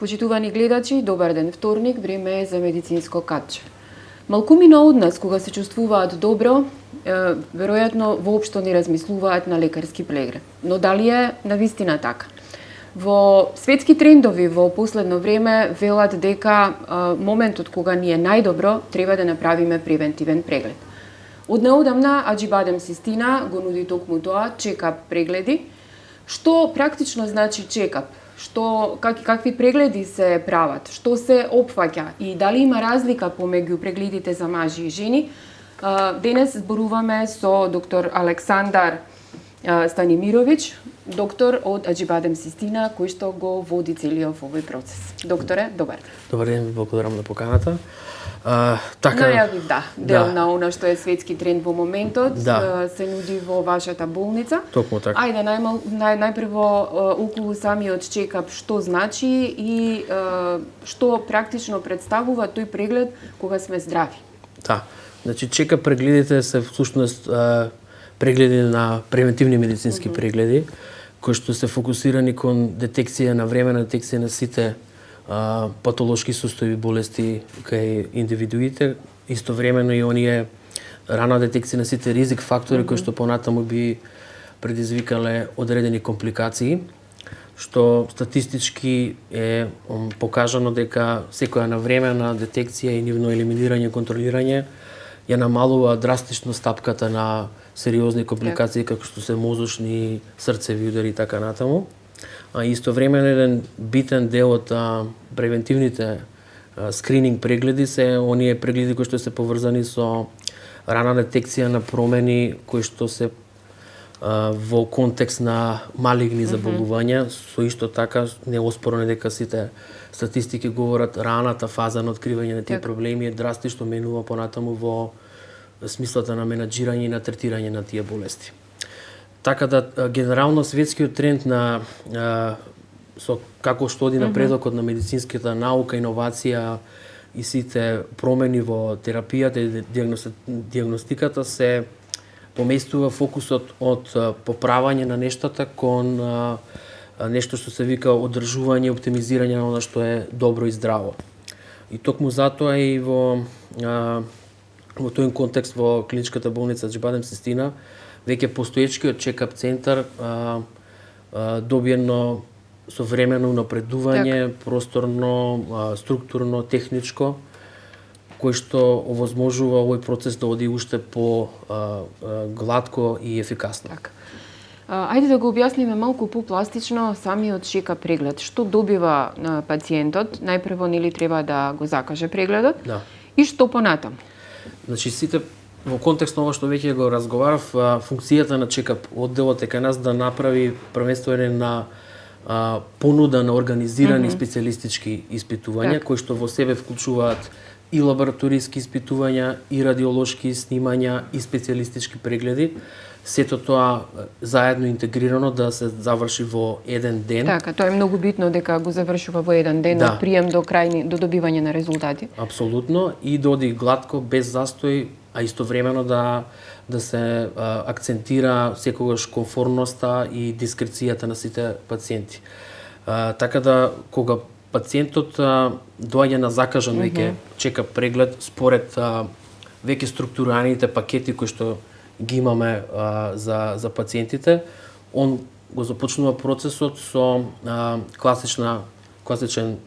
Почитувани гледачи, добар ден, вторник, време е за медицинско катче. Малкумина од нас, кога се чувствуваат добро, веројатно воопшто не размислуваат на лекарски преглед. Но дали е навистина така? Во светски трендови во последно време велат дека моментот кога ни е најдобро треба да направиме превентивен преглед. Од неодамна Аџибадем Систина го нуди токму тоа, чекап прегледи. Што практично значи чекап? Какви прегледи се прават? Што се опфаќа? И дали има разлика помеѓу прегледите за мажи и жени? Денес зборуваме со доктор Александар Станимирович, доктор од Аџибадем Систина, кој што го води целиот овој процес. Докторе, добар ден. Добар ден, благодарам на поканата. Најавив дел на она што е светски тренд во моментот, се нуди во вашата болница. Токму така. Ајде, најпрво околу самиот чекап, што значи и што практично представува тој преглед кога сме здрави? Да, значи чекап прегледите се всушност прегледи на превентивни медицински прегледи, кои што се фокусирани кон детекција на времена детекција на сите патолошки состојби болести кај индивидуите, истовремено и оние рана детекција на сите ризик фактори кои што понатаму би предизвикале одредени компликации, што статистички е покажано дека секоја навремена детекција и нивно елиминирање, контролирање ја намалува драстично стапката на сериозни компликации како што се мозочни, срцеви удари и така натаму. А истовремено еден битен дел од превентивните скрининг прегледи се оние прегледи кои што се поврзани со рана детекција на промени кои што се во контекст на малигни заболувања, со исто така неоспорно дека сите статистики говорат раната фаза на откривање на тие проблеми е драстично менува понатаму во смислата на менаџирање и на третирање на тие болести. Така да генерално светскиот тренд на со како што оди напредокот на медицинската наука, иновација и сите промени во терапијата и диагностиката се поместува фокусот од поправање на нештата кон нешто што се вика одржување и оптимизирање на она што е добро и здраво. И токму затоа и во тој контекст во клиничката болница Аџибадем Систина веќе постоечкиот чекап центар добиено современо напредување, просторно, структурно, техничко, кој што овозможува овој процес да оди уште по гладко и ефикасно. Так. Ајде да го објасниме малку попластично самиот чекап преглед. Што добива пациентот? Најпрво нели треба да го закаже прегледот? Да. И што понатаму? Значи сите во контекст на ова што веќе го разговарав, функцијата на чекап одделот е кај нас да направи првенствено на понуда на организирани специјалистички испитувања кои што во себе вклучуваат и лабораториски испитувања, и радиолошки снимања, и специјалистички прегледи. Сето тоа заедно интегрирано да се заврши во еден ден. Така, тоа е многу битно дека го завршува во еден ден од прием до до добивање на резултати. Апсолутно, и да оди гладко, без застој, а истовремено да се акцентира секогаш комфорноста и дискрецијата на сите пациенти. Така да кога пациентот доаѓа на закажан веќе чекап преглед според веќе структурираните пакети кои што ги имаме за пациентите, он го започнува процесот со класичен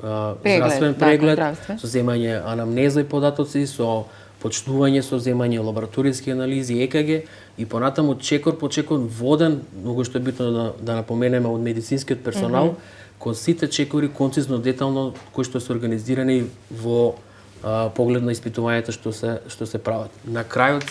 здравствен преглед, со земање анамнеза и податоци, со почнување со земање лабораториски анализи, ЕКГ и понатаму чекор по чекор воден, многу што е битно да напоменеме од медицинскиот персонал, кон сите чекори концизно, детално, кои што се организирани во поглед на испитувањата што се прават. На крајот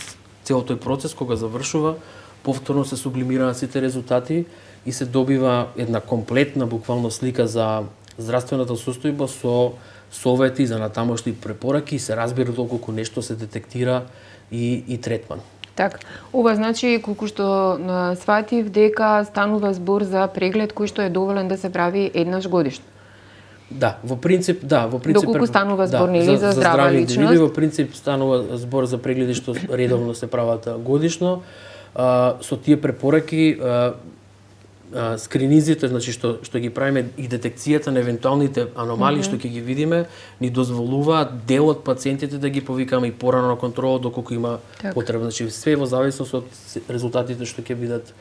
целиот тој процес кога завршува, повторно се сублимираат сите резултати и се добива една комплетна буквално слика за здравствената состојба со совети за натамошни препораки и се разбира доколку нешто се детектира и третман. Така, ова значи колку што сватив дека станува збор за преглед кој што е доволен да се прави еднаш годишно. Да, во принцип. Доколку станува збор нели за здрава личност. Во принцип станува збор за прегледи што редовно се прават годишно. Со тие препораки скринизите, значи што ги правиме и детекцијата на евентуалните аномалии што ќе ги видиме, ни дозволуваат дел од пациентите да ги повикаме и порано на контрола доколку има потреба. Значи све во зависност од резултатите што ќе бидат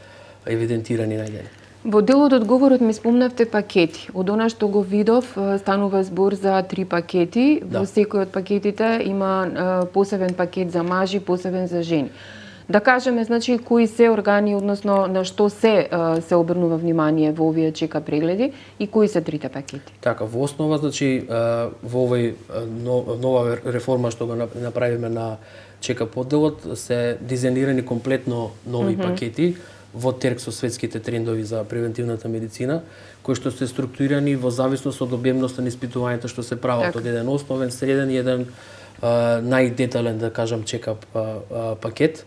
евидентирани најдене. Во дел од одговорот ми спомнавте пакети. Од она што го видов, станува збор за 3 пакети. Во секој од пакетите има посебен пакет за мажи, посебен за жени. Да кажеме, значи, кои се органи, односно на што се обрнува внимание во овие чека прегледи и кои се 3 пакети? Така, во основа, значи, во овој нова реформа што го направиме на чека подделот, се дизајнирани комплетно нови пакети во терк со светските трендови за превентивната медицина, кои што се структурирани во зависност од обемноста на испитувањата што се прават, од еден основен, среден и еден најдетален, да кажам, чекап пакет.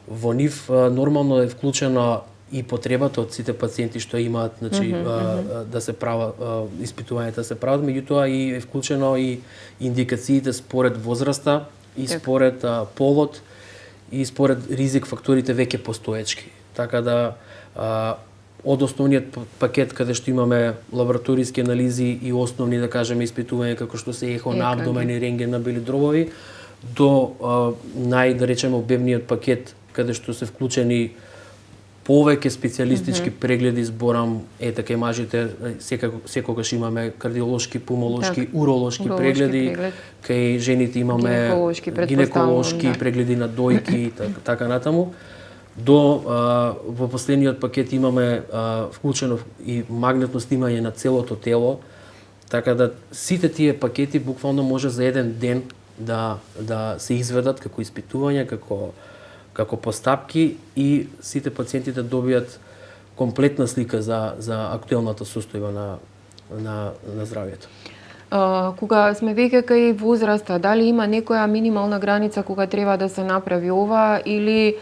Во нив нормално е вклучена и потребата од сите пациенти што имаат, значи, да се прават испитувањата да се прават, меѓутоа и е вклучено и индикациите според возраста и според полот и според ризик факторите веќе постоечки. Така да од основниот пакет каде што имаме лабораториски анализи и основни, да кажеме, испитувања како што се ехо на абдомен и рентген на бели дробови, до да речеме обемниот пакет каде што се вклучени повеќе специјалистички прегледи, зборам, кај мажите секогаш имаме кардиолошки, пулмолошки, уролошки прегледи, кај жените имаме гинеколошки прегледи на дојки и така натаму. Во последниот пакет имаме вклучено и магнетно снимање на целото тело, така да сите тие пакети буквално може за еден ден да се изведат како испитување, како постапки и сите пациенти да добијат комплетна слика за актуелната состојба на здравјето. Кога сме веќе кај возраста, дали има некоја минимална граница кога треба да се направи ова или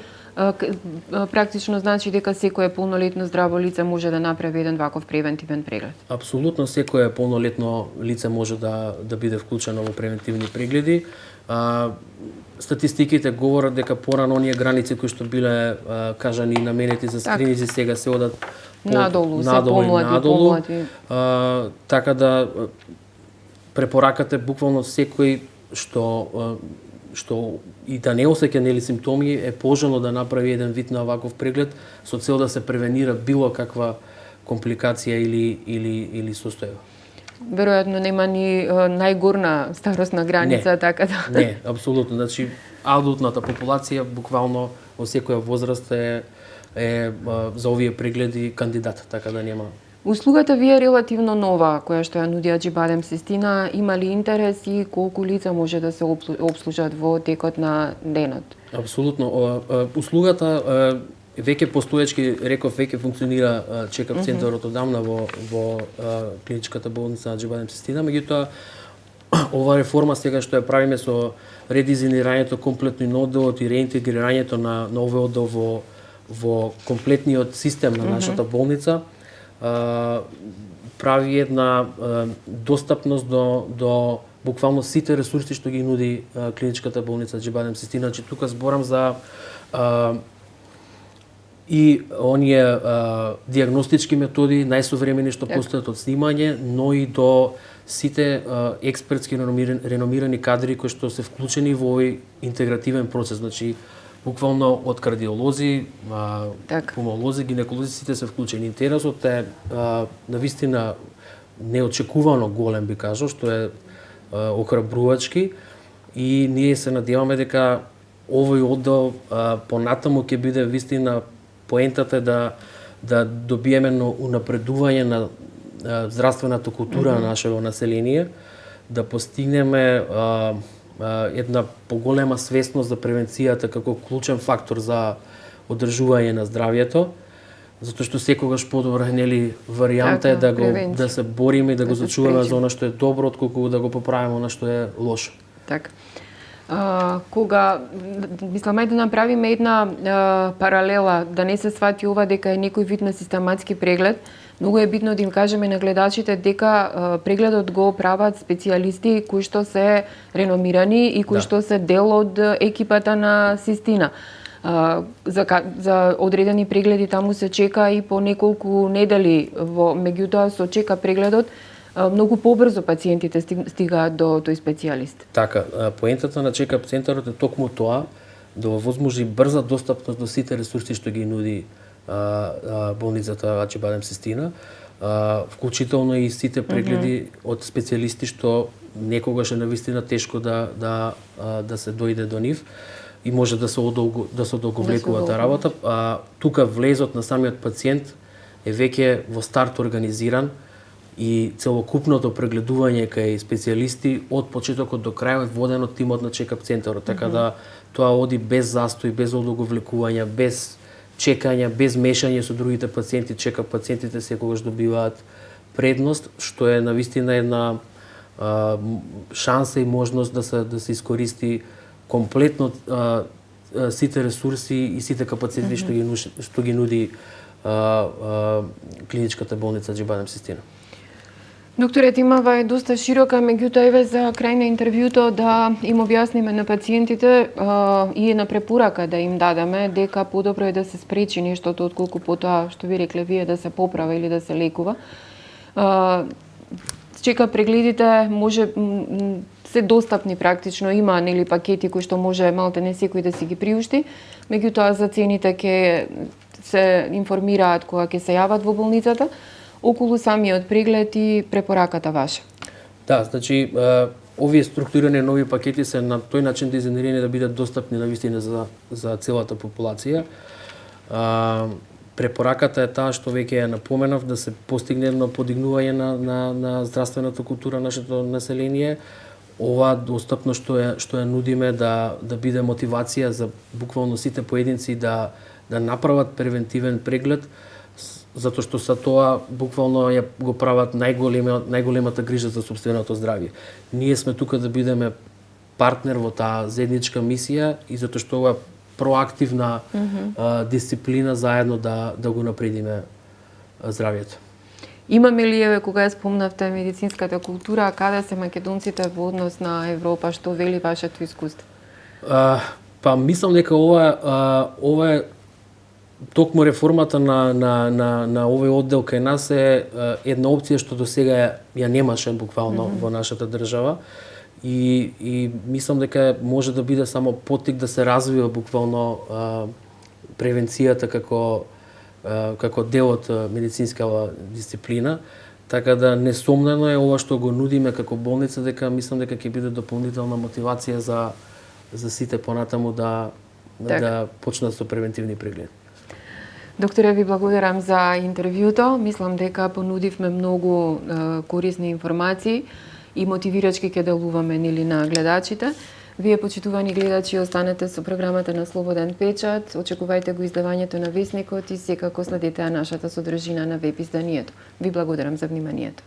практично значи дека секое полнолетно здраво лице може да направи еден ваков превентивен преглед? Апсолутно секое полнолетно лице може да биде вклучено во превентивни прегледи. Статистиките говорат дека порано оние граници кои што биле кажани и наменети за скринизи сега се одат надолу, надолу. Така да препораката е буквално секој што и да не осеќа нели симптоми е пожелно да направи еден вид на ваков преглед со цел да се превенира било каква компликација или состојба. Веројатно нема ни најгорна старосна граница, така да. Не, апсолутно. Значи адултната популација буквално во секоја возраст е за овие прегледи кандидат, така да нема. Услугата ви е релативно нова, која што ја нуди Аџибадем Систина. Има ли интерес и колку лица може да се обслужат во текот на денот? Апсолутно. Услугата веќе постоечки, реков, веќе функционира чекап центарот одамна во клиничката болница Аџибадем Систина, меѓутоа ова реформа сега што ја правиме со редизајнирањето комплетно на одделот и реинтегрирањето на овој оддел во комплетниот систем на нашата болница, прави една достапност до буквално сите ресурси што ги нуди клиничката болница Аџибадем Систина. Значи тука зборам за и оние диагностички методи, најсовремени што постојат од снимање, но и до сите експертски реномирани кадри кои што се вклучени во овој интегративен процес. Значи буквално од кардиолози, пулмолози, гинеколози, сите се вклучени. Интересот е навистина неочекувано голем, би кажал, што е охрабрувачки и ние се надеваме дека овој оддел понатаму ќе биде вистина поентата да добиеме унапредување на здравствената култура на нашето население, да постигнеме една поголема свесност за превенцијата како клучен фактор за одржување на здравјето, затоа што секогаш подобра нели варијанта е да се бориме и да го зачуваме за она што е добро, отколку да го поправиме она што е лошо. Така. Кога мислам да направиме една паралела, да не се свати ова дека е некој вид на систематски преглед, многу е битно да им кажеме на гледачите дека прегледот го прават специјалисти кои што се реномирани и кои што се дел од екипата на Систина. За одредени прегледи таму се чека и по неколку недели, меѓутоа со чека прегледот многу побрзо пациентите стигаат до тој специјалист. Така, поентата на чекап центарот е токму тоа, да овозможи брза достапност до сите ресурси што ги нуди болницата Ачибадем Систина, вклучително и сите прегледи од специјалисти што некогаш е навистина тешко да се дојде до нив и може да се одолговлекува таа работа. Тука влезот на самиот пациент е веќе во старт организиран и целокупното прегледување кај специјалисти од почетокот до крајот воден од тимот на чекап центарот, така да тоа оди без застој, без одолговлекувања, без чекање, без мешање со другите пациенти. Чекап пациентите секогаш добиваат предност, што е навистина една шанса и можност да се искористи комплетно сите ресурси и сите капацитети што ги нуди клиничката болница Ачибадем Систина. Докторе, темава е доста широка, меѓутоа еве за крај на интервјуто да им објасниме на пациентите и една препорака да им дадеме дека подобро е да се спречи нештото отколку потоа што ви рекле вие да се поправа или да се лекува. Чека прегледите може се достапни практично, има нели пакети кои што може малте не секој да си ги приушти, меѓутоа за цените ќе се информираат кога ќе се јават во болницата околу самиот преглед и препораката ваша. Да, значи овие структурирани нови пакети се на тој начин дизајнирани да бидат достапни навистина за целата популација. Препораката е таа што веќе ја напоменав, да се постигне едно подигнување на здравствената култура на нашето население. Ова достапно што ја нудиме да биде мотивација за буквално сите поединци да направат превентивен преглед, затоа што sa тоа буквално ја го прават најголемата грижа за сопственото здравје. Ние сме тука да бидеме партнер во таа заедничка мисија и затоа што ова проактивна дисциплина заедно да го напредиме здравјето. Имаме ли, еве, кога ја спомнавте медицинската култура, каде се македонците во однос на Европа, што вели вашето искуство? Па мислам дека ова е токму реформата на овој оддел кај нас е една опција што до сега ја немаше буквално во нашата држава и мислам дека може да биде само поттик да се развива буквално превенцијата како дел од медицинскава дисциплина, така да несомнено е ова што го нудиме како болница, дека мислам дека ќе биде дополнителна мотивација за сите понатаму да почнат со превентивни прегледи. Докторе, ви благодарам за интервјуто. Мислам дека понудивме многу корисни информации и мотивирачки ќе делуваме нели на гледачите. Вие, почитувани гледачи, останете со програмата на Слободен печат. Очекувајте го издавањето на Весникот и секако следете нашата содржина на веб изданието. Ви благодарам за вниманието.